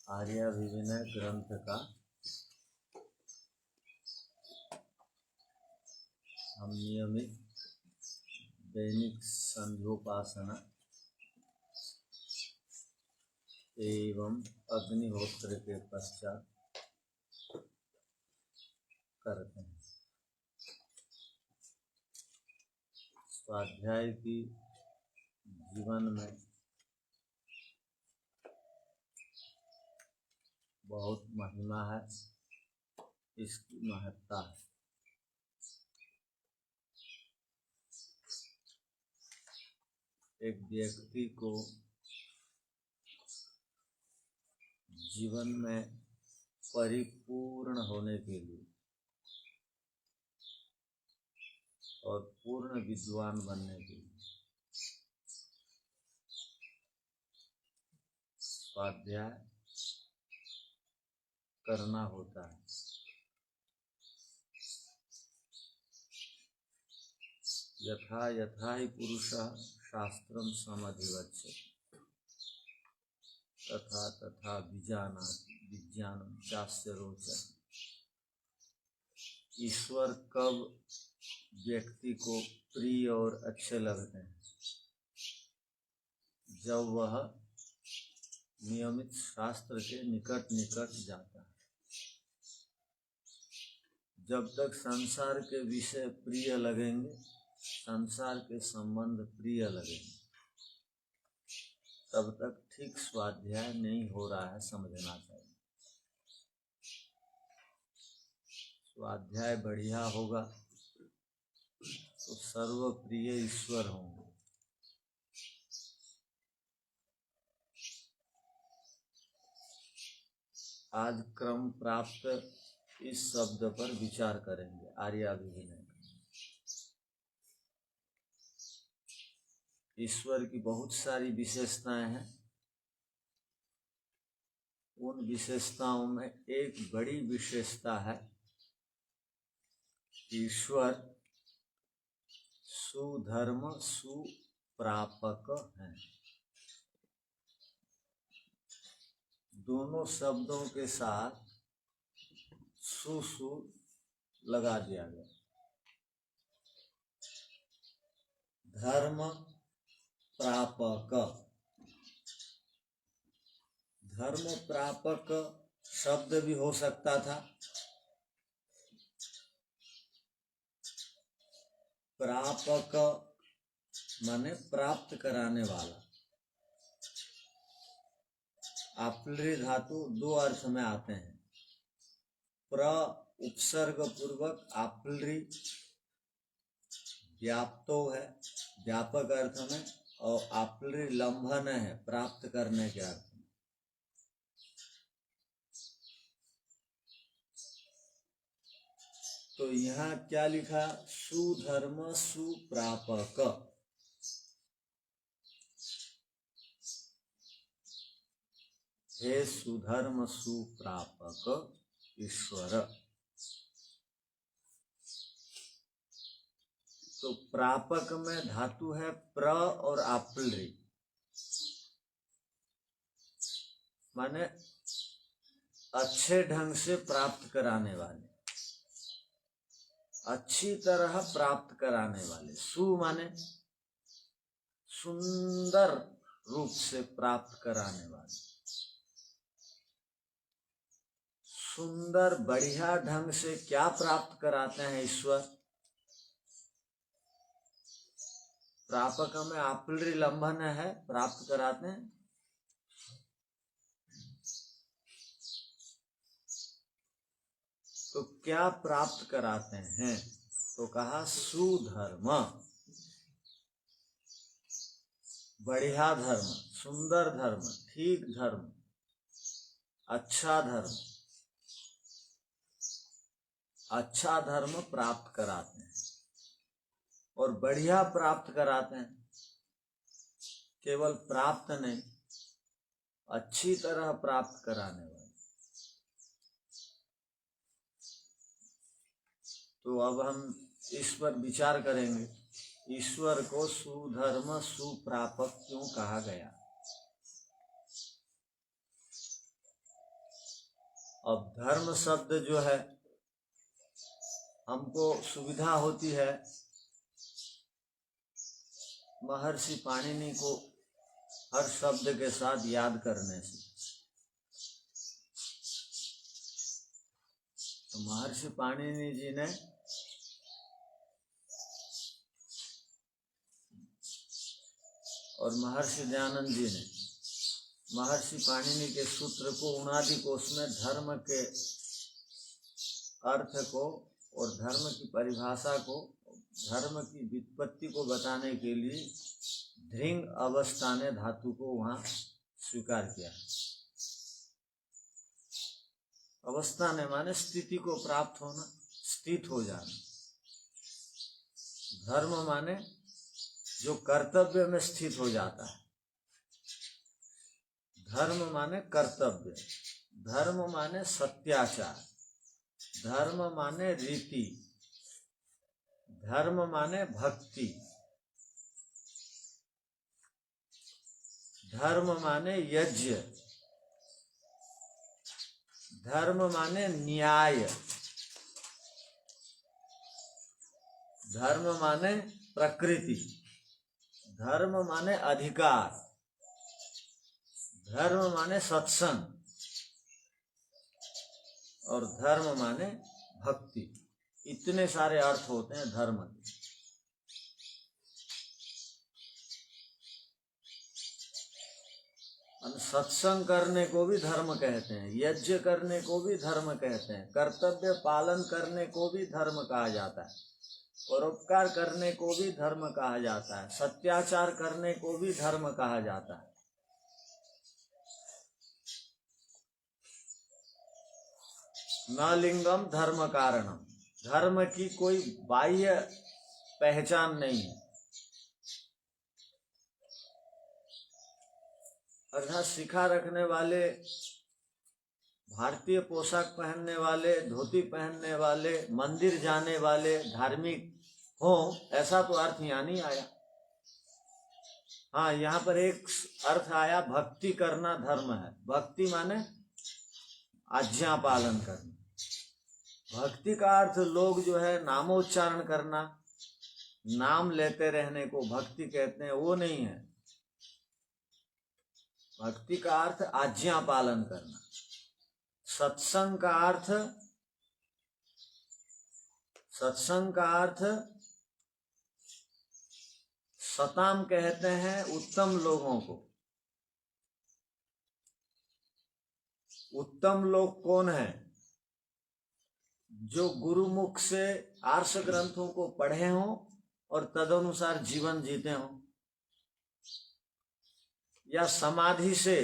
आर्याभिविनय ग्रंथ का हम नियमित दैनिक संध्योपासना एवं अग्निहोत्र के पश्चात करते हैं। स्वाध्याय की जीवन में बहुत महिमा है, इसकी महत्ता है। एक व्यक्ति को जीवन में परिपूर्ण होने के लिए और पूर्ण विद्वान बनने के लिए स्वाध्याय करना होता है। यथा यथा हि पुरुषः शास्त्रं समधिगच्छति तथा तथा विजानाति विज्ञानं चास्य रोचते। ईश्वर कब व्यक्ति को प्रिय और अच्छे लगते हैं? जब वह नियमित शास्त्र के निकट निकट जाता है। जब तक संसार के विषय प्रिय लगेंगे, संसार के संबंध प्रिय लगेंगे, तब तक ठीक स्वाध्याय नहीं हो रहा है, समझना चाहिए। स्वाध्याय बढ़िया होगा तो सर्वप्रिय ईश्वर होंगे। आज क्रम प्राप्त इस शब्द पर विचार करेंगे। आर्याभिविनय ईश्वर की बहुत सारी विशेषताएं हैं। उन विशेषताओं में एक बड़ी विशेषता है, ईश्वर सुधर्म सुप्रापक हैं। दोनों शब्दों के साथ सु लगा दिया गया। धर्म प्रापक, धर्म प्रापक शब्द भी हो सकता था। प्रापक माने प्राप्त कराने वाला। आप्लरी धातु दो अर्थ में आते हैं। प्र उपसर्ग पूर्वक आप्लरी व्याप्तो है व्यापक अर्थ में, और आप्लरी लंबन है प्राप्त करने के अर्थ में। तो यहाँ क्या लिखा? सुधर्म सुप्रापक। हे सुधर्म सुप्रापक ईश्वर। तो प्रापक में धातु है प्र और आप्लरी, माने अच्छे ढंग से प्राप्त कराने वाले, अच्छी तरह प्राप्त कराने वाले। सु माने सुंदर रूप से प्राप्त कराने वाले, सुंदर बढ़िया ढंग से क्या प्राप्त कराते हैं ईश्वर? प्रापक में आप्लरी लंबन है प्राप्त कराते हैं। तो क्या प्राप्त कराते हैं? तो कहा सुधर्म, बढ़िया धर्म, सुंदर धर्म, ठीक धर्म, अच्छा धर्म, अच्छा धर्म प्राप्त कराते हैं। और बढ़िया प्राप्त कराते हैं, केवल प्राप्त नहीं, अच्छी तरह प्राप्त कराने वाले। तो अब हम इस पर विचार करेंगे, ईश्वर को सुधर्म सुप्रापक क्यों कहा गया? अब धर्म शब्द जो है हमको सुविधा होती है महर्षि पाणिनि को हर शब्द के साथ याद करने से। तो महर्षि पाणिनि जी ने और महर्षि दयानंद जी ने महर्षि पाणिनि के सूत्र को उनादि कोश में धर्म के अर्थ को और धर्म की परिभाषा को, धर्म की व्युत्पत्ति को बताने के लिए धृंग अवस्थाने धातु को वहाँ स्वीकार किया। अवस्थाने माने स्थिति को प्राप्त होना, स्थित हो जाना। धर्म माने जो कर्तव्य में स्थित हो जाता है। धर्म माने कर्तव्य, धर्म माने सत्याचार, धर्म माने रीति, धर्म माने भक्ति, धर्म माने यज्ञ, धर्म माने न्याय, धर्म माने प्रकृति, धर्म माने अधिकार, धर्म माने सत्संग और धर्म माने भक्ति। इतने सारे अर्थ होते हैं धर्म के। सत्संग करने को भी धर्म कहते हैं, यज्ञ करने को भी धर्म कहते हैं, कर्तव्य पालन करने को भी धर्म कहा जाता है, परोपकार करने को भी धर्म कहा जाता है, सत्याचार करने को भी धर्म कहा जाता है। न लिंगम धर्म कारणम, धर्म की कोई बाह्य पहचान नहीं है। अर्थात शिखा रखने वाले, भारतीय पोशाक पहनने वाले, धोती पहनने वाले, मंदिर जाने वाले धार्मिक हो, ऐसा तो अर्थ यहाँ नहीं आया। हाँ, यहाँ पर एक अर्थ आया, भक्ति करना धर्म है। भक्ति माने आज्ञा पालन करना। भक्ति का अर्थ लोग जो है नामोच्चारण करना, नाम लेते रहने को भक्ति कहते हैं, वो नहीं है। भक्ति का अर्थ आज्ञा पालन करना। सत्संग का अर्थ सताम कहते हैं उत्तम लोगों को। उत्तम लोग कौन है? जो गुरुमुख से आर्ष ग्रंथों को पढ़े हों और तदनुसार जीवन जीते हों, या समाधि से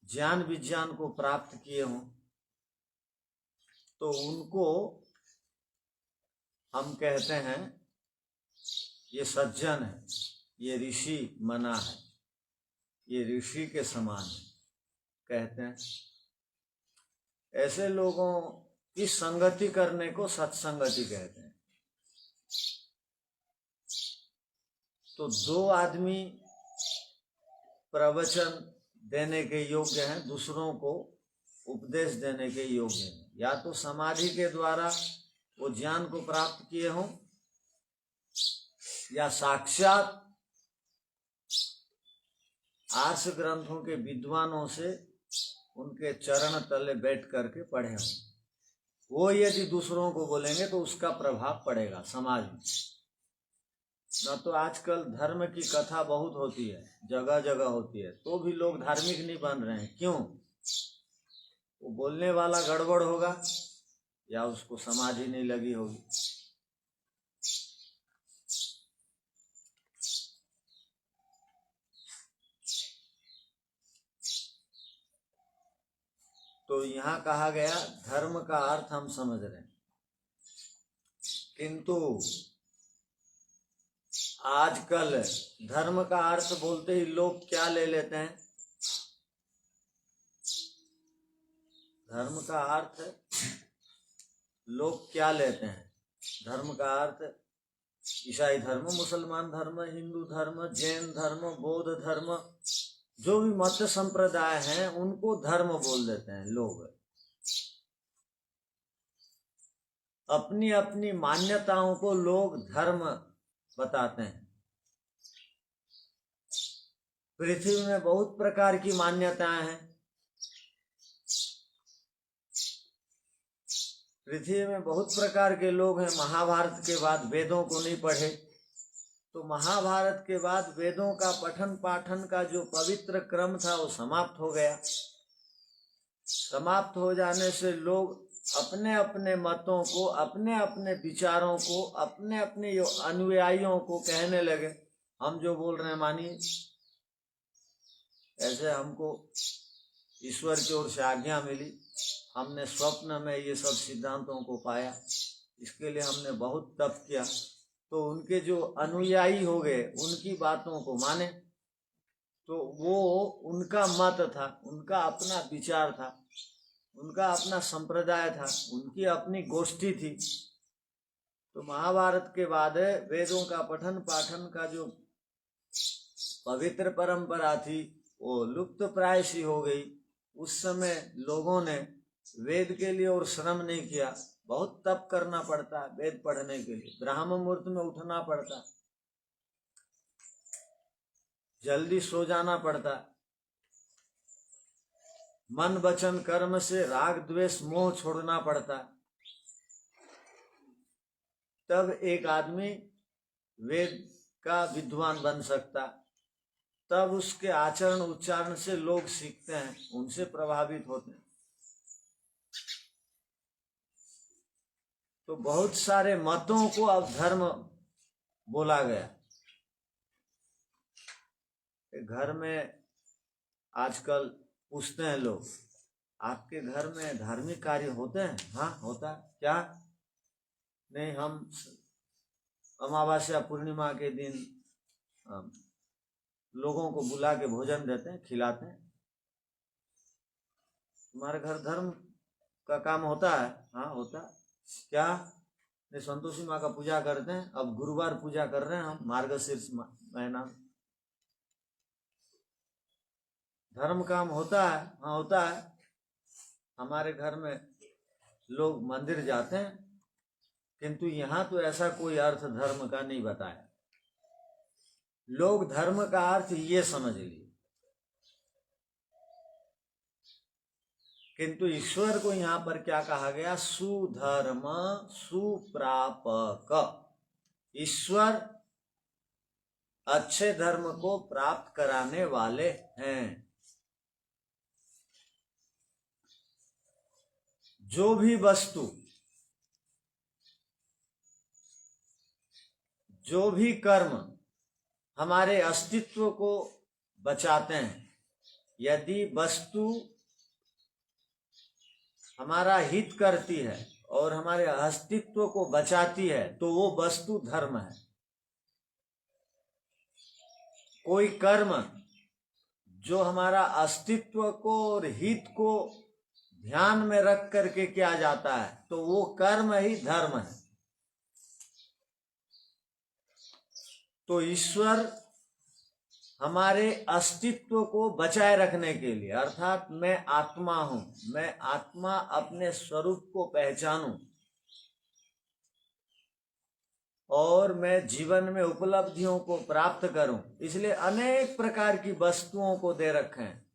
ज्ञान विज्ञान को प्राप्त किए हों, तो उनको हम कहते हैं ये सज्जन है, ये ऋषि मना है, ये ऋषि के समान है कहते हैं। ऐसे लोगों की संगति करने को सत्संगति कहते हैं। तो दो आदमी प्रवचन देने के योग्य हैं, दूसरों को उपदेश देने के योग्य हैं। या तो समाधि के द्वारा वो ज्ञान को प्राप्त किए हों, या साक्षात आर्ष ग्रंथों के विद्वानों से उनके चरण तले बैठ करके पढ़े हों। वो यदि दूसरों को बोलेंगे तो उसका प्रभाव पड़ेगा समाज में। न तो आजकल धर्म की कथा बहुत होती है, जगह जगह होती है, तो भी लोग धार्मिक नहीं बन रहे हैं। क्यों? वो बोलने वाला गड़बड़ होगा या उसको समाधि नहीं लगी होगी। तो यहाँ कहा गया धर्म का अर्थ हम समझ रहे हैं, किंतु आजकल धर्म का अर्थ बोलते ही लोग क्या ले लेते हैं? धर्म का अर्थ लोग क्या लेते हैं? धर्म का अर्थ ईसाई धर्म, मुसलमान धर्म, हिंदू धर्म, जैन धर्म, बौद्ध धर्म, जो भी मत संप्रदाय हैं उनको धर्म बोल देते हैं लोग। अपनी अपनी मान्यताओं को लोग धर्म बताते हैं। पृथ्वी में बहुत प्रकार की मान्यताएं हैं। पृथ्वी में बहुत प्रकार के लोग हैं। महाभारत के बाद वेदों को नहीं पढ़े तो महाभारत के बाद वेदों का पठन पाठन का जो पवित्र क्रम था वो समाप्त हो गया। समाप्त हो जाने से लोग अपने अपने मतों को, अपने अपने विचारों को, अपने अपने अनुयायियों को कहने लगे हम जो बोल रहे हैं मानिए। ऐसे हमको ईश्वर की ओर से आज्ञा मिली, हमने स्वप्न में ये सब सिद्धांतों को पाया, इसके लिए हमने बहुत तप किया। तो उनके जो अनुयायी हो गए उनकी बातों को माने, तो वो उनका मत था, उनका अपना विचार था, उनका अपना संप्रदाय था, उनकी अपनी गोष्ठी थी। तो महाभारत के बाद वेदों का पठन पाठन का जो पवित्र परंपरा थी वो लुप्त प्राय सी हो गई। उस समय लोगों ने वेद के लिए और श्रम नहीं किया। बहुत तप करना पड़ता है वेद पढ़ने के लिए, ब्राह्म मुहूर्त में उठना पड़ता, जल्दी सो जाना पड़ता, मन वचन कर्म से राग द्वेष मोह छोड़ना पड़ता, तब एक आदमी वेद का विद्वान बन सकता। तब उसके आचरण उच्चारण से लोग सीखते हैं, उनसे प्रभावित होते हैं। तो बहुत सारे मतों को अब धर्म बोला गया। घर में आजकल पूछते हैं लोग, आपके घर में धार्मिक कार्य होते हैं? हाँ होता है। क्या? नहीं, हम अमावस्या पूर्णिमा के दिन लोगों को बुला के भोजन देते हैं, खिलाते हैं। तुम्हारे घर धर्म का काम होता है? हाँ होता है। क्या? नहीं, संतोषी माँ का पूजा करते हैं। अब गुरुवार पूजा कर रहे हैं हम, मार्गशीर्ष महीना। धर्म काम होता है? हाँ होता है। हमारे घर में लोग मंदिर जाते हैं, किंतु यहाँ तो ऐसा कोई अर्थ धर्म का नहीं बताया। लोग धर्म का अर्थ ये समझ लिए, किंतु ईश्वर को यहाँ पर क्या कहा गया? सुधर्म सुप्रापक। ईश्वर अच्छे धर्म को प्राप्त कराने वाले हैं। जो भी वस्तु, जो भी कर्म हमारे अस्तित्व को बचाते हैं, यदि वस्तु हमारा हित करती है और हमारे अस्तित्व को बचाती है तो वो वस्तु धर्म है। कोई कर्म जो हमारा अस्तित्व को और हित को ध्यान में रख करके किया जाता है तो वो कर्म ही धर्म है। तो ईश्वर हमारे अस्तित्व को बचाए रखने के लिए, अर्थात मैं आत्मा हूं, मैं आत्मा अपने स्वरूप को पहचानूं और मैं जीवन में उपलब्धियों को प्राप्त करूं, इसलिए अनेक प्रकार की वस्तुओं को दे रखे हैं।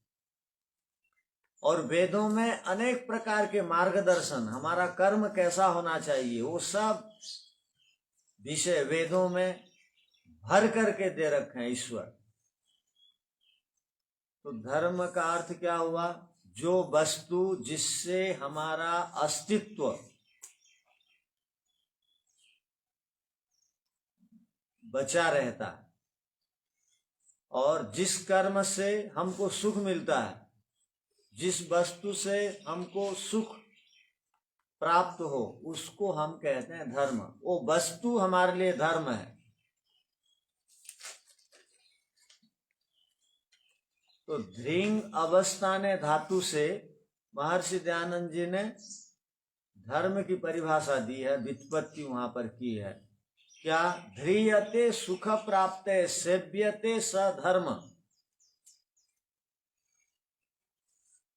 और वेदों में अनेक प्रकार के मार्गदर्शन, हमारा कर्म कैसा होना चाहिए, वो सब विषय वेदों में भर करके दे रखे हैं ईश्वर। तो धर्म का अर्थ क्या हुआ? जो वस्तु जिससे हमारा अस्तित्व बचा रहता है और जिस कर्म से हमको सुख मिलता है, जिस वस्तु से हमको सुख प्राप्त हो, उसको हम कहते हैं धर्म। वो वस्तु हमारे लिए धर्म है। तो ध्रिंग अवस्थाने धातु से महर्षि दयानंद जी ने धर्म की परिभाषा दी है, व्युत्पत्ति वहां पर की है। क्या? ध्रियते सुख प्राप्ते सेव्यते स धर्म।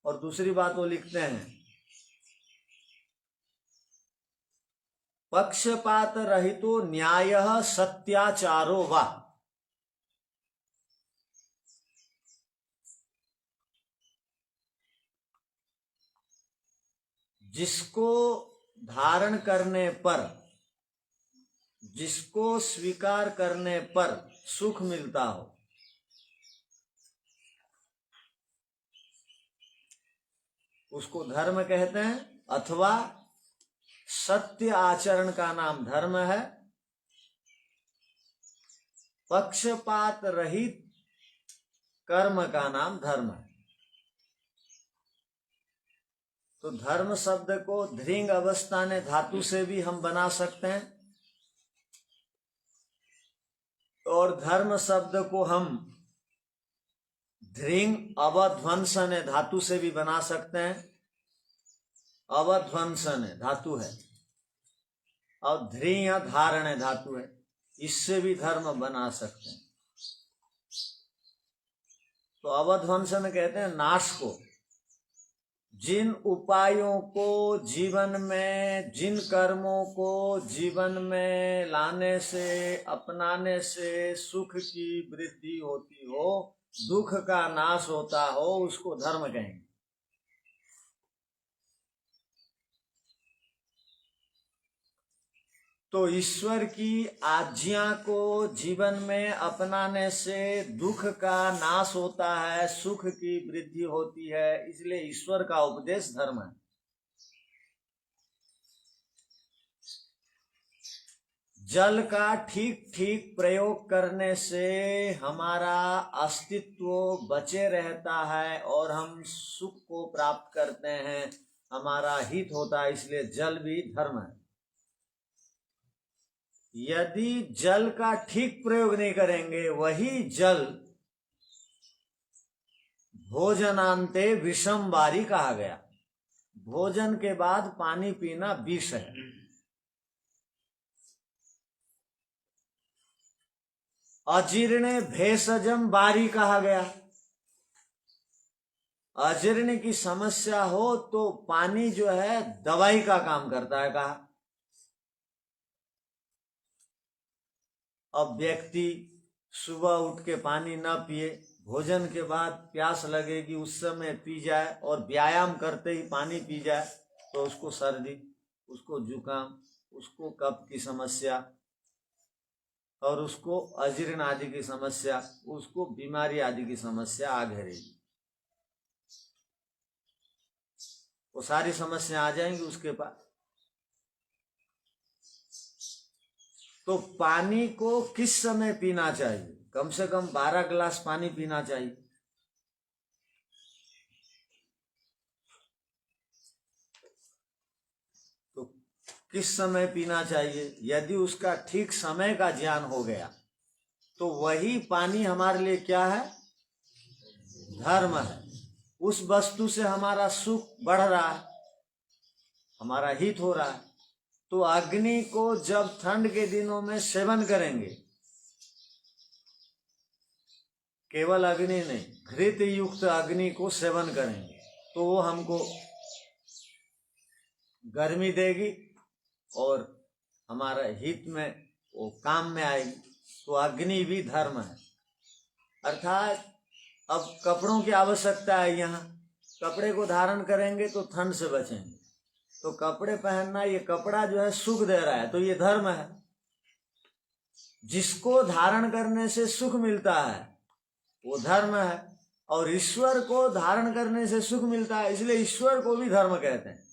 और दूसरी बात वो लिखते हैं, पक्षपात रहितो न्यायः सत्याचारो वा। जिसको धारण करने पर, जिसको स्वीकार करने पर सुख मिलता हो, उसको धर्म कहते हैं, अथवा सत्य आचरण का नाम धर्म है। पक्षपात रहित कर्म का नाम धर्म है। तो धर्म शब्द को धृंग अवस्था ने धातु से भी हम बना सकते हैं, और धर्म शब्द को हम धृंग अवध्वंसन धातु से भी बना सकते हैं। अवध्वंसन धातु है और धृंग धारण धातु है, इससे भी धर्म बना सकते हैं। तो अवध्वंसन कहते हैं नाश को। जिन उपायों को जीवन में, जिन कर्मों को जीवन में लाने से, अपनाने से सुख की वृद्धि होती हो, दुख का नाश होता हो, उसको धर्म कहेंगे। तो ईश्वर की आज्ञा को जीवन में अपनाने से दुख का नाश होता है, सुख की वृद्धि होती है, इसलिए ईश्वर का उपदेश धर्म है। जल का ठीक ठीक प्रयोग करने से हमारा अस्तित्व बचे रहता है और हम सुख को प्राप्त करते हैं, हमारा हित होता है, इसलिए जल भी धर्म है। यदि जल का ठीक प्रयोग नहीं करेंगे, वही जल भोजनांते विषम बारी कहा गया। भोजन के बाद पानी पीना विष है। अजीर्णे भेषजम बारी कहा गया। अजीर्ण की समस्या हो तो पानी जो है दवाई का काम करता है कहा। अब व्यक्ति सुबह उठ के पानी न पिए, भोजन के बाद प्यास लगेगी उस समय पी जाए, और व्यायाम करते ही पानी पी जाए, तो उसको सर्दी, उसको जुकाम, उसको कफ की समस्या और उसको अजीर्ण आदि की समस्या, उसको बीमारी आदि की समस्या आ घेरेगी। वो सारी समस्या आ जाएंगी उसके पास। तो पानी को किस समय पीना चाहिए? कम से कम 12 गिलास पानी पीना चाहिए। तो किस समय पीना चाहिए? यदि उसका ठीक समय का ज्ञान हो गया तो वही पानी हमारे लिए क्या है? धर्म है। उस वस्तु से हमारा सुख बढ़ रहा है, हमारा हित हो रहा है। तो अग्नि को जब ठंड के दिनों में सेवन करेंगे, केवल अग्नि नहीं, घृत युक्त अग्नि को सेवन करेंगे, तो वो हमको गर्मी देगी और हमारा हित में वो काम में आएगी। तो अग्नि भी धर्म है। अर्थात अब कपड़ों की आवश्यकता है, यहाँ कपड़े को धारण करेंगे तो ठंड से बचेंगे। तो कपड़े पहनना, ये कपड़ा जो है सुख दे रहा है, तो ये धर्म है। जिसको धारण करने से सुख मिलता है वो धर्म है, और ईश्वर को धारण करने से सुख मिलता है, इसलिए ईश्वर को भी धर्म कहते हैं।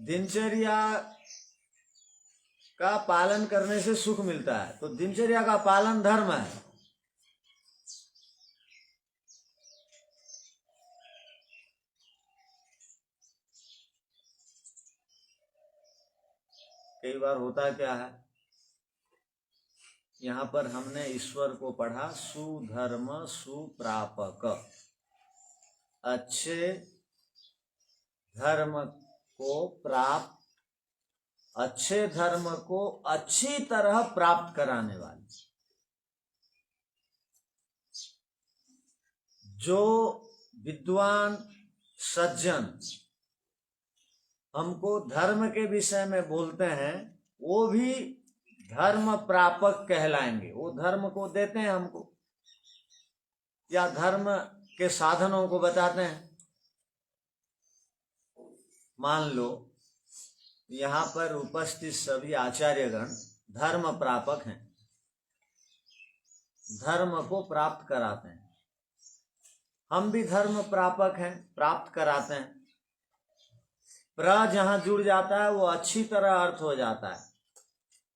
दिनचर्या का पालन करने से सुख मिलता है, तो दिनचर्या का पालन धर्म है। कई बार होता क्या है, यहाँ पर हमने ईश्वर को पढ़ा सुधर्म सुप्रापक, अच्छे धर्म को प्राप्त, अच्छे धर्म को अच्छी तरह प्राप्त कराने वाले। जो विद्वान सज्जन हमको धर्म के विषय में बोलते हैं वो भी धर्म प्रापक कहलाएंगे। वो धर्म को देते हैं हमको या धर्म के साधनों को बताते हैं। मान लो यहाँ पर उपस्थित सभी आचार्यगण धर्म प्रापक हैं, धर्म को प्राप्त कराते हैं। हम भी धर्म प्रापक हैं, प्राप्त कराते हैं। प्र जहां जुड़ जाता है वो अच्छी तरह अर्थ हो जाता है।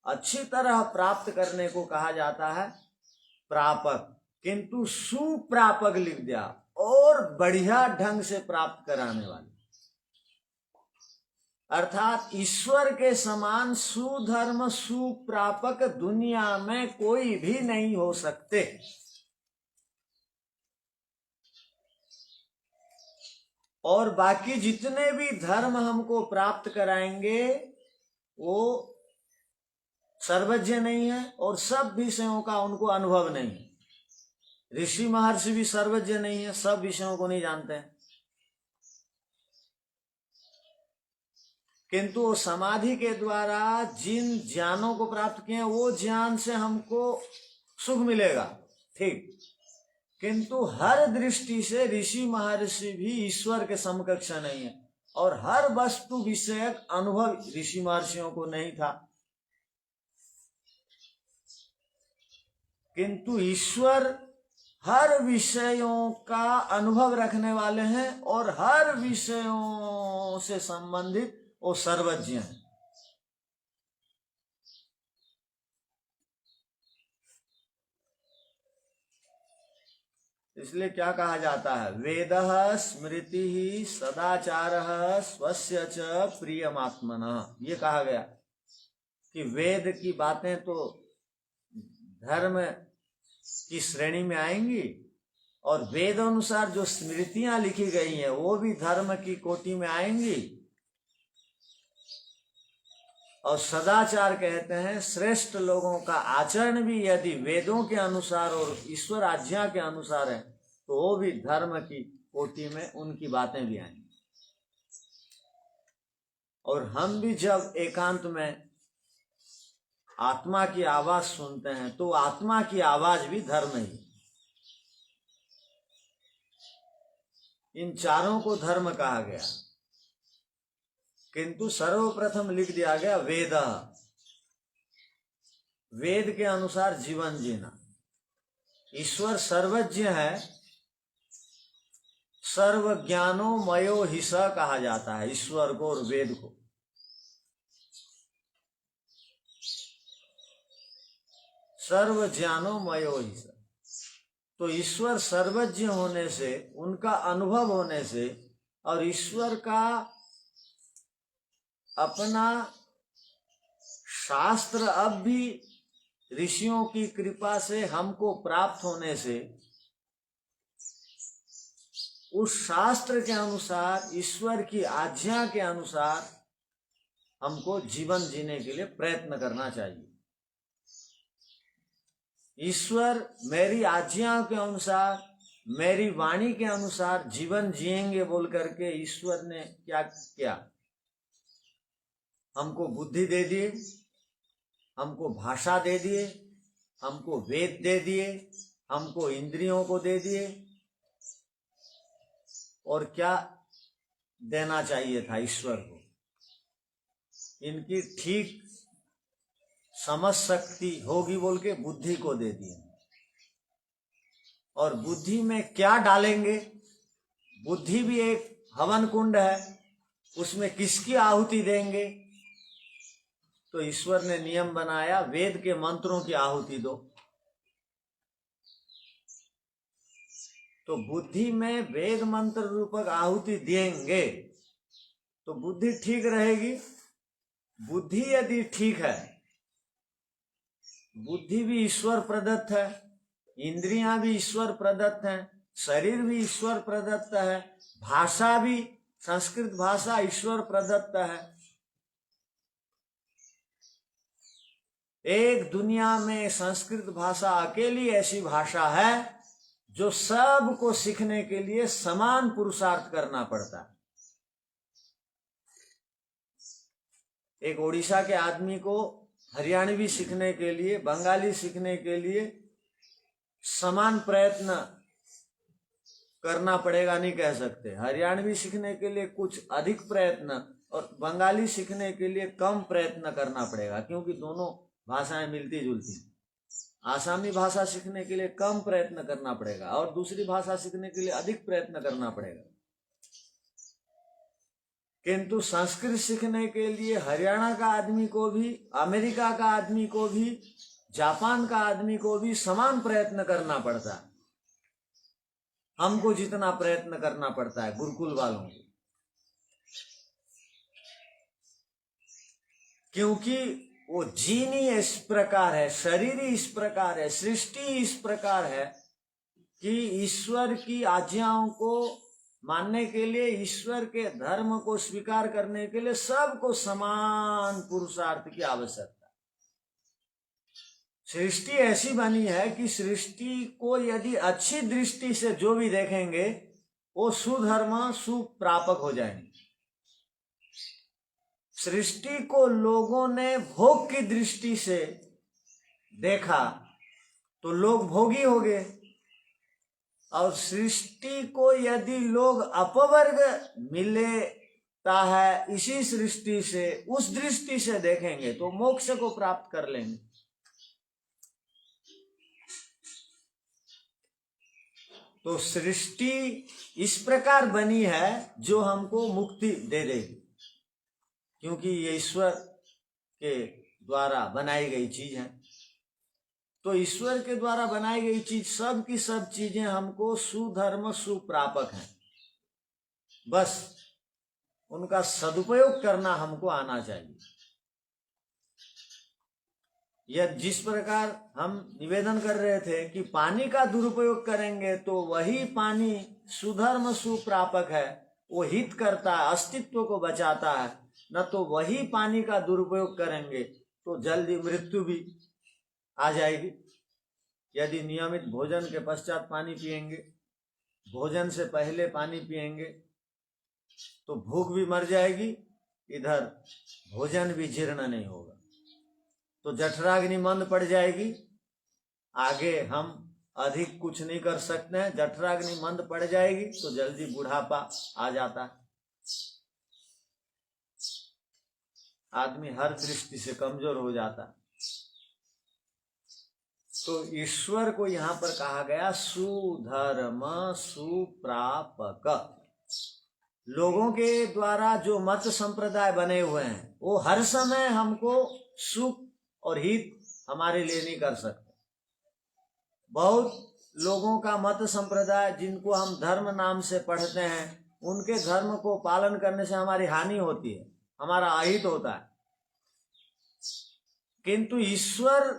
अच्छी तरह प्राप्त करने को कहा जाता है प्रापक, किंतु सुप्रापक लिख दिया, और बढ़िया ढंग से प्राप्त कराने वाले, अर्थात ईश्वर के समान सुधर्म सुप्रापक दुनिया में कोई भी नहीं हो सकते। और बाकी जितने भी धर्म हमको प्राप्त कराएंगे वो सर्वज्ञ नहीं है और सब विषयों का उनको अनुभव नहीं है। ऋषि महर्षि भी सर्वज्ञ नहीं है, सब विषयों को नहीं जानते हैं, किंतु वो समाधि के द्वारा जिन ज्ञानों को प्राप्त किए वो ज्ञान से हमको सुख मिलेगा, ठीक, किंतु हर दृष्टि से ऋषि महर्षि भी ईश्वर के समकक्ष नहीं है और हर वस्तु विषयक अनुभव ऋषि महर्षियों को नहीं था, किंतु ईश्वर हर विषयों का अनुभव रखने वाले हैं और हर विषयों से संबंधित वो सर्वज्ञ हैं। इसलिए क्या कहा जाता है, वेदः स्मृति सदाचारः स्वस्य च प्रियमात्मनः। ये कहा गया कि वेद की बातें तो धर्म की श्रेणी में आएंगी और वेद अनुसार जो स्मृतियां लिखी गई हैं वो भी धर्म की कोटि में आएंगी। और सदाचार कहते हैं श्रेष्ठ लोगों का आचरण भी यदि वेदों के अनुसार और ईश्वर आज्ञा के अनुसार है तो वो भी धर्म की कोटि में उनकी बातें भी आएंगी। और हम भी जब एकांत में आत्मा की आवाज सुनते हैं तो आत्मा की आवाज भी धर्म ही। इन चारों को धर्म कहा गया, किंतु सर्वप्रथम लिख दिया गया वेद। वेद के अनुसार जीवन जीना। ईश्वर सर्वज्ञ है, सर्व ज्ञानो मयो ही स कहा जाता है ईश्वर को और वेद को। सर्व ज्ञानो मयो ही स, तो ईश्वर सर्वज्ञ होने से, उनका अनुभव होने से और ईश्वर का अपना शास्त्र अब भी ऋषियों की कृपा से हमको प्राप्त होने से उस शास्त्र के अनुसार, ईश्वर की आज्ञा के अनुसार हमको जीवन जीने के लिए प्रयत्न करना चाहिए। ईश्वर मेरी आज्ञा के अनुसार, मेरी वाणी के अनुसार जीवन जिएंगे बोल करके ईश्वर ने क्या किया, हमको बुद्धि दे दिए, हमको भाषा दे दिए, हमको वेद दे दिए, हमको इंद्रियों को दे दिए। और क्या देना चाहिए था ईश्वर को, इनकी ठीक समझ शक्ति होगी बोल के बुद्धि को दे दिए। और बुद्धि में क्या डालेंगे, बुद्धि भी एक हवन कुंड है, उसमें किसकी आहुति देंगे, तो ईश्वर ने नियम बनाया वेद के मंत्रों की आहुति दो। तो बुद्धि में वेद मंत्र रूपक आहुति देंगे तो बुद्धि ठीक रहेगी। बुद्धि यदि ठीक है, बुद्धि भी ईश्वर प्रदत्त है, इंद्रियां भी ईश्वर प्रदत्त हैं, शरीर भी ईश्वर प्रदत्त है, भाषा भी, संस्कृत भाषा ईश्वर प्रदत्त है। एक दुनिया में संस्कृत भाषा अकेली ऐसी भाषा है जो सब को सीखने के लिए समान पुरुषार्थ करना पड़ता है। एक उड़ीसा के आदमी को हरियाणवी सीखने के लिए, बंगाली सीखने के लिए समान प्रयत्न करना पड़ेगा नहीं कह सकते। हरियाणवी सीखने के लिए कुछ अधिक प्रयत्न और बंगाली सीखने के लिए कम प्रयत्न करना पड़ेगा, क्योंकि दोनों भाषाएं मिलती जुलती। आसामी भाषा सीखने के लिए कम प्रयत्न करना पड़ेगा और दूसरी भाषा सीखने के लिए अधिक प्रयत्न करना पड़ेगा। किंतु संस्कृत सीखने के लिए हरियाणा का आदमी को भी, अमेरिका का आदमी को भी, जापान का आदमी को भी समान प्रयत्न करना पड़ता है। हमको जितना प्रयत्न करना पड़ता है गुरुकुल वालों को, क्योंकि वो जीनी इस प्रकार है, शरीर इस प्रकार है, सृष्टि इस प्रकार है कि ईश्वर की आज्ञाओं को मानने के लिए, ईश्वर के धर्म को स्वीकार करने के लिए सबको समान पुरुषार्थ की आवश्यकता। सृष्टि ऐसी बनी है कि सृष्टि को यदि अच्छी दृष्टि से जो भी देखेंगे वो सुधर्म सुप्रापक हो जाएंगे। सृष्टि को लोगों ने भोग की दृष्टि से देखा तो लोग भोगी हो गए, और सृष्टि को यदि लोग अपवर्ग मिलेता है इसी सृष्टि से, उस दृष्टि से देखेंगे तो मोक्ष को प्राप्त कर लेंगे। तो सृष्टि इस प्रकार बनी है जो हमको मुक्ति दे देगी, क्योंकि ये ईश्वर के द्वारा बनाई गई चीज है। तो ईश्वर के द्वारा बनाई गई चीज, सब की सब चीजें हमको सुधर्म सुप्रापक हैं। बस उनका सदुपयोग करना हमको आना चाहिए। यह जिस प्रकार हम निवेदन कर रहे थे कि पानी का दुरुपयोग करेंगे तो वही पानी सुधर्म सुप्रापक है, वो हित करता है, अस्तित्व को बचाता है, न तो वही पानी का दुरुपयोग करेंगे तो जल्दी मृत्यु भी आ जाएगी। यदि नियमित भोजन के पश्चात पानी पिएंगे, भोजन से पहले पानी पिएंगे तो भूख भी मर जाएगी, इधर भोजन भी जीर्ण नहीं होगा, तो जठराग्नि मंद पड़ जाएगी। आगे हम अधिक कुछ नहीं कर सकते हैं, जठराग्नि मंद पड़ जाएगी तो जल्दी बुढ़ापा आ जाता है। आदमी हर दृष्टि से कमजोर हो जाता है। तो ईश्वर को यहाँ पर कहा गया सुधर्म सुप्रापक। लोगों के द्वारा जो मत संप्रदाय बने हुए हैं वो हर समय हमको सुख और हित हमारे लिए नहीं कर सकते। बहुत लोगों का मत संप्रदाय जिनको हम धर्म नाम से पढ़ते हैं, उनके धर्म को पालन करने से हमारी हानि होती है, हमारा अहित होता है। किंतु ईश्वर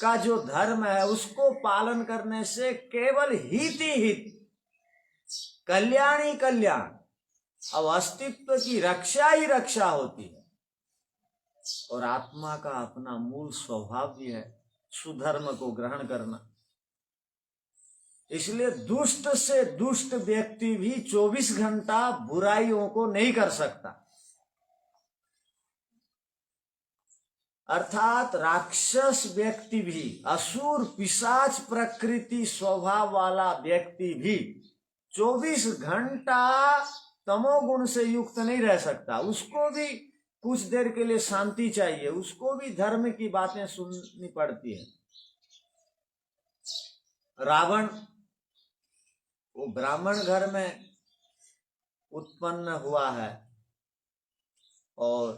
का जो धर्म है उसको पालन करने से केवल हित ही हित, कल्याण ही कल्याण, अब अस्तित्व की रक्षा ही रक्षा होती है। और आत्मा का अपना मूल स्वभाव भी है सुधर्म को ग्रहण करना। इसलिए दुष्ट से दुष्ट व्यक्ति भी 24 घंटा बुराइयों को नहीं कर सकता। अर्थात राक्षस व्यक्ति भी, असुर पिशाच प्रकृति स्वभाव वाला व्यक्ति भी 24 घंटा तमोगुण से युक्त नहीं रह सकता। उसको भी कुछ देर के लिए शांति चाहिए, उसको भी धर्म की बातें सुननी पड़ती है। रावण वो ब्राह्मण घर में उत्पन्न हुआ है और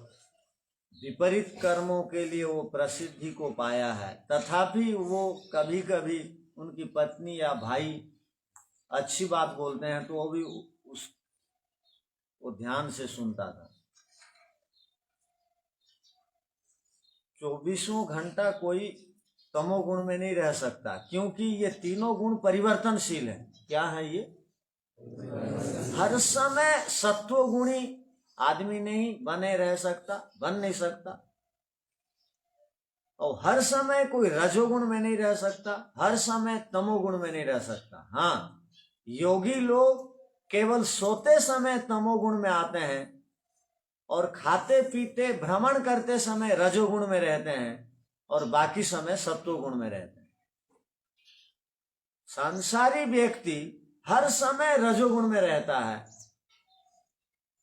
विपरीत कर्मों के लिए वो प्रसिद्धि को पाया है, तथापि वो कभी कभी उनकी पत्नी या भाई अच्छी बात बोलते हैं तो वो भी वो ध्यान से सुनता था। 24 घंटा कोई तमोगुण में नहीं रह सकता, क्योंकि ये तीनों गुण परिवर्तनशील है। क्या है ये? हर समय सत्वगुणी आदमी नहीं बने रह सकता, बन नहीं सकता। और हर समय कोई रजोगुण में नहीं रह सकता, हर समय तमोगुण में नहीं रह सकता। हाँ, योगी लोग केवल सोते समय तमोगुण में आते हैं और खाते पीते भ्रमण करते समय रजोगुण में रहते हैं और बाकी समय सत्वगुण में रहते हैं। संसारी व्यक्ति हर समय रजोगुण में रहता है,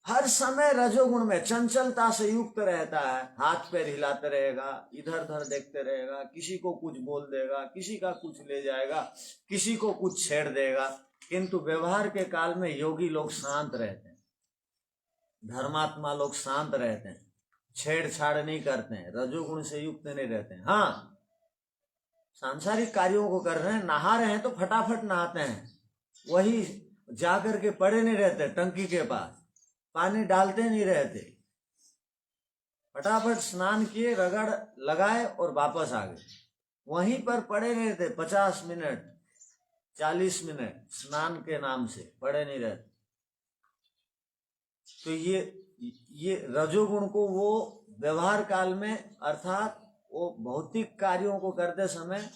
हर समय रजोगुण में चंचलता से युक्त रहता है, हाथ पैर हिलाते रहेगा, इधर उधर देखते रहेगा, किसी को कुछ बोल देगा, किसी का कुछ ले जाएगा, किसी को कुछ छेड़ देगा। किंतु व्यवहार के काल में योगी लोग शांत रहते हैं, धर्मात्मा लोग शांत रहते हैं, छेड़छाड़ नहीं करते हैं, रजोगुण से युक्त नहीं रहते हैं। हाँ, सांसारिक कार्यों को कर रहे हैं, नहा रहे हैं तो फटाफट नहाते हैं, वही जाकर के पड़े नहीं रहते टंकी के पास, पानी डालते नहीं रहते, फटाफट स्नान किए, रगड़ लगाए और वापस आ गए। वहीं पर पड़े नहीं रहते 50 मिनट 40 मिनट, स्नान के नाम से पड़े नहीं रहते। तो ये रजोगुण को वो व्यवहार काल में, अर्थात वो भौतिक कार्यों को करते समय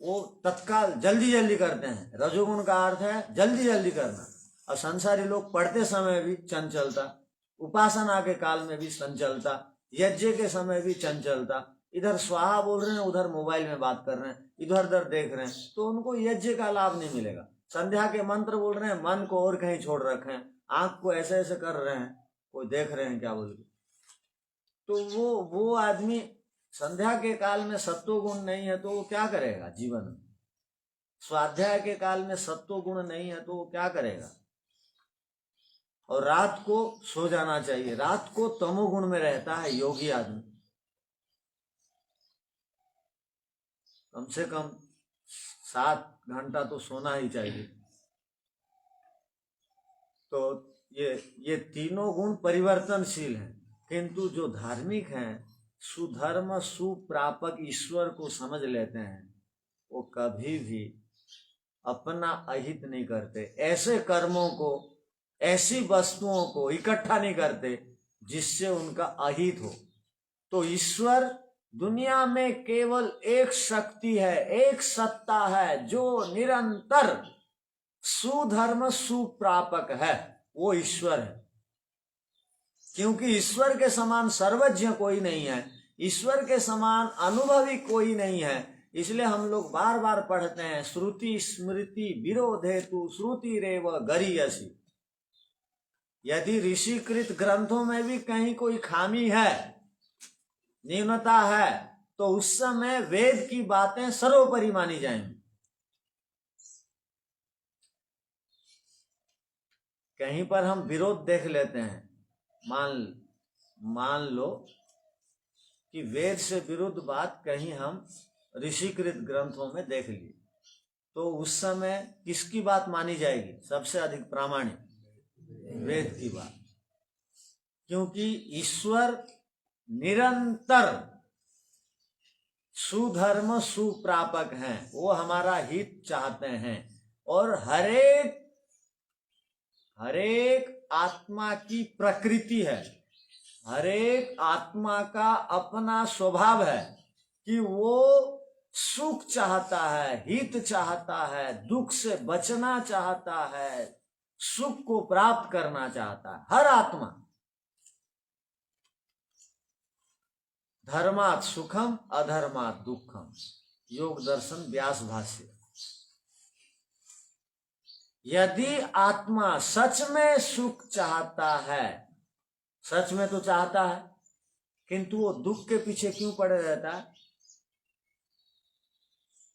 वो तत्काल जल्दी जल्दी करते हैं। रजोगुण का अर्थ है जल्दी जल्दी करना। और संसारी लोग पढ़ते समय भी चंचलता, उपासना के काल में भी चंचलता, यज्ञ के समय भी चंचलता, इधर स्वाहा बोल रहे हैं, उधर मोबाइल में बात कर रहे हैं, इधर उधर देख रहे हैं, तो उनको यज्ञ का लाभ नहीं मिलेगा। संध्या के मंत्र बोल रहे हैं, मन को और कहीं छोड़ रखे हैं, आंख को ऐसे ऐसे कर रहे हैं, कोई देख रहे हैं क्या बोल के, तो वो आदमी संध्या के काल में सत्व गुण नहीं है तो वो क्या करेगा जीवन में? स्वाध्याय के काल में सत्व गुण नहीं है तो वो क्या करेगा? और रात को सो जाना चाहिए। रात को तमोगुण में रहता है योगी आदमी, कम से कम 7 घंटा तो सोना ही चाहिए। तो ये तीनों गुण परिवर्तनशील हैं, किंतु जो धार्मिक हैं, सुधर्म सुप्रापक ईश्वर को समझ लेते हैं, वो कभी भी अपना अहित नहीं करते। ऐसे कर्मों को, ऐसी वस्तुओं को इकट्ठा नहीं करते जिससे उनका अहित हो। तो ईश्वर दुनिया में केवल एक शक्ति है, एक सत्ता है जो निरंतर सुधर्म सुप्रापक है, वो ईश्वर है। क्योंकि ईश्वर के समान सर्वज्ञ कोई नहीं है, ईश्वर के समान अनुभवी कोई नहीं है। इसलिए हम लोग बार बार पढ़ते हैं, श्रुति स्मृति विरोधेतु श्रुति रेव गरीयसी। यदि ऋषिकृत ग्रंथों में भी कहीं कोई खामी है, न्यूनता है, तो उस समय वेद की बातें सर्वोपरि मानी जाएंगी। कहीं पर हम विरोध देख लेते हैं, मान लो कि वेद से विरुद्ध बात कहीं हम ऋषिकृत ग्रंथों में देख लिए, तो उस समय किसकी बात मानी जाएगी सबसे अधिक प्रामाणिक? वेद की बात। क्योंकि ईश्वर निरंतर सुधर्म सुप्रापक हैं, वो हमारा हित चाहते हैं। और हरेक आत्मा की प्रकृति है, हरेक आत्मा का अपना स्वभाव है कि वो सुख चाहता है, हित चाहता है, दुख से बचना चाहता है, सुख को प्राप्त करना चाहता है। हर आत्मा धर्मात् सुखम अधर्मात् दुखम, योग दर्शन व्यास भाष्य। यदि आत्मा सच में सुख चाहता है, सच में तो चाहता है, किंतु वो दुख के पीछे क्यों पड़े रहता है?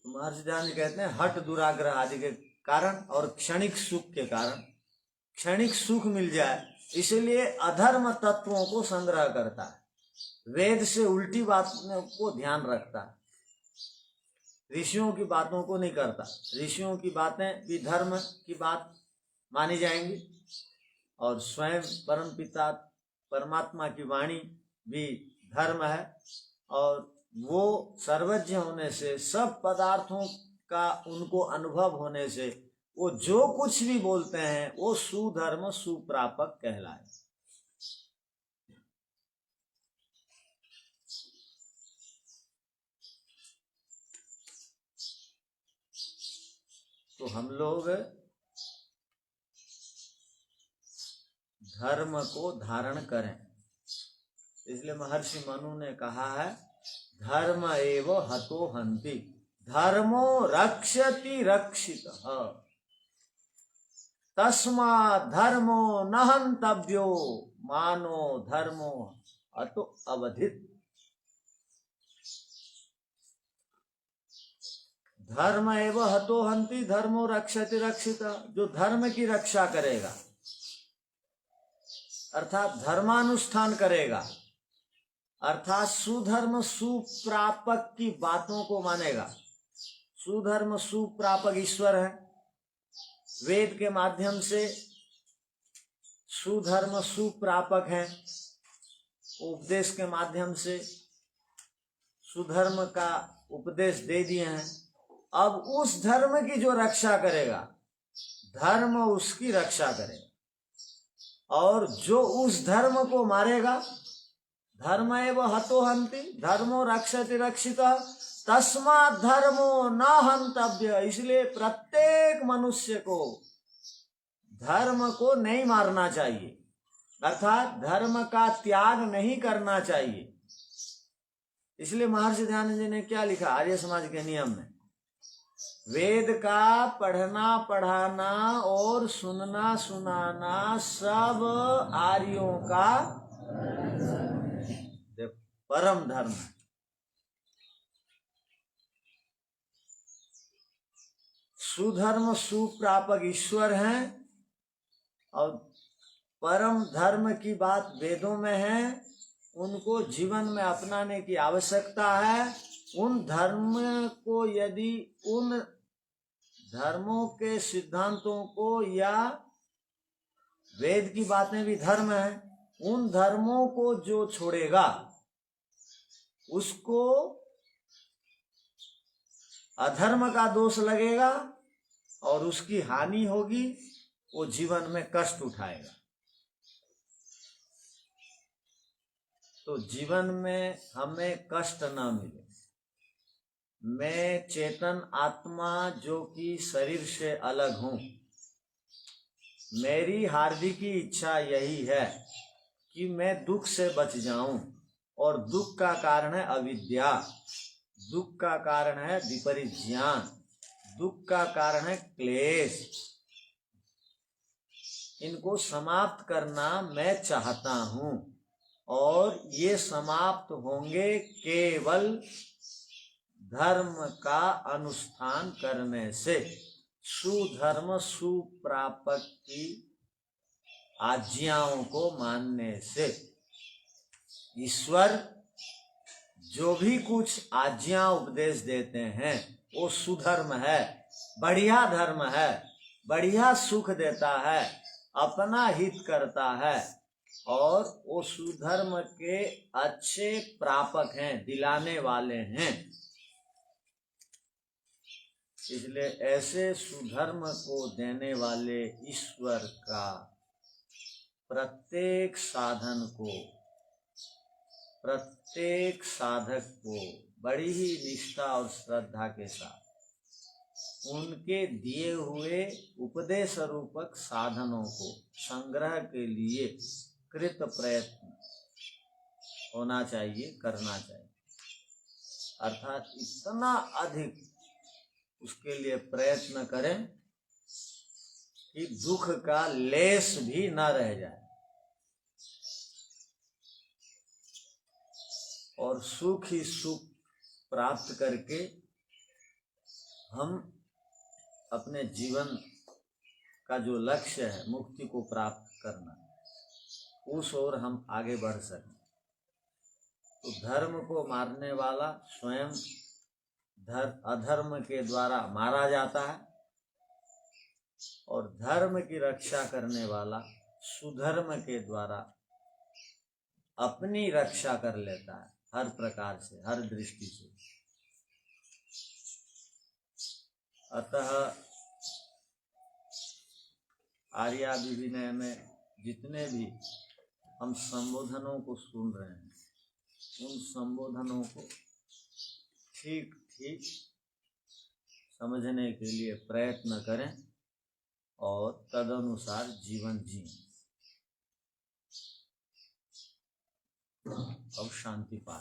महर्षि दयानंद जी कहते हैं हठ दुराग्रह आदि के कारण और क्षणिक सुख के कारण, क्षणिक सुख मिल जाए इसलिए अधर्म तत्वों को संग्रह करता है, वेद से उल्टी बातों को ध्यान रखता है, ऋषियों की बातों को नहीं करता। ऋषियों की बातें भी धर्म की बात मानी जाएंगी और स्वयं परम पिता परमात्मा की वाणी भी धर्म है। और वो सर्वज्ञ होने से, सब पदार्थों का उनको अनुभव होने से, वो जो कुछ भी बोलते हैं वो सुधर्म सुप्रापक कहलाए। तो हम लोग धर्म को धारण करें। इसलिए महर्षि मनु ने कहा है धर्म एव हतो हन्ति, धर्मो रक्षति रक्षितः, तस्मात् धर्मो न हन्तव्यो, मानो धर्मो हतो अवधित। धर्म एव हतो हन्ति, धर्मो रक्षति रक्षितः, जो धर्म की रक्षा करेगा अर्थात धर्मानुष्ठान करेगा, अर्थात सुधर्म सुप्रापक की बातों को मानेगा। सुधर्म सुप्रापक ईश्वर है। वेद के माध्यम से सुधर्म सुप्रापक है, उपदेश के माध्यम से सुधर्म का उपदेश दे दिए हैं। अब उस धर्म की जो रक्षा करेगा, धर्म उसकी रक्षा करेगा, और जो उस धर्म को मारेगा, धर्म एव हतो हन्ति, धर्मो रक्षति रक्षितः, तस्मात् धर्मो न हन्तव्य। इसलिए प्रत्येक मनुष्य को धर्म को नहीं मारना चाहिए, अर्थात धर्म का त्याग नहीं करना चाहिए। इसलिए महर्षि दयानंद जी ने क्या लिखा आर्य समाज के नियम में, वेद का पढ़ना पढ़ाना और सुनना सुनाना सब आर्यों का परम धर्म है। सुधर्म सुप्रापक ईश्वर हैं, और परम धर्म की बात वेदों में है, उनको जीवन में अपनाने की आवश्यकता है। उन धर्म को, यदि उन धर्मों के सिद्धांतों को, या वेद की बातें भी धर्म है, उन धर्मों को जो छोड़ेगा उसको अधर्म का दोष लगेगा और उसकी हानि होगी, वो जीवन में कष्ट उठाएगा। तो जीवन में हमें कष्ट न मिले। मैं चेतन आत्मा जो कि शरीर से अलग हूं, मेरी हार्दिक इच्छा यही है कि मैं दुख से बच जाऊं, और दुख का कारण है अविद्या, दुख का कारण है विपरीत ज्ञान, दुख का कारण है क्लेश। इनको समाप्त करना मैं चाहता हूं, और ये समाप्त होंगे केवल धर्म का अनुष्ठान करने से, सुधर्म सुप्रापक की आज्ञाओं को मानने से। ईश्वर जो भी कुछ आज्ञा उपदेश देते हैं वो सुधर्म है, बढ़िया धर्म है, बढ़िया सुख देता है, अपना हित करता है, और वो सुधर्म के अच्छे प्रापक हैं, दिलाने वाले हैं। इसलिए ऐसे सुधर्म को देने वाले ईश्वर का प्रत्येक साधन को, प्रत्येक साधक को बड़ी ही निष्ठा और श्रद्धा के साथ उनके दिए हुए उपदेश रूपक साधनों को संग्रह के लिए कृत प्रयत्न होना चाहिए, करना चाहिए। अर्थात इतना अधिक उसके लिए प्रयत्न करें कि दुख का लेश भी न रह जाए, और सुख ही सुख प्राप्त करके हम अपने जीवन का जो लक्ष्य है मुक्ति को प्राप्त करना, उस ओर हम आगे बढ़ सकें। तो धर्म को मारने वाला स्वयं अधर्म के द्वारा मारा जाता है, और धर्म की रक्षा करने वाला सुधर्म के द्वारा अपनी रक्षा कर लेता है, हर प्रकार से, हर दृष्टि से। अतः आर्याभिविनय में जितने भी हम संबोधनों को सुन रहे हैं, उन संबोधनों को ठीक ठीक समझने के लिए प्रयत्न करें और तदनुसार जीवन जिएं। अब शांति पाठ।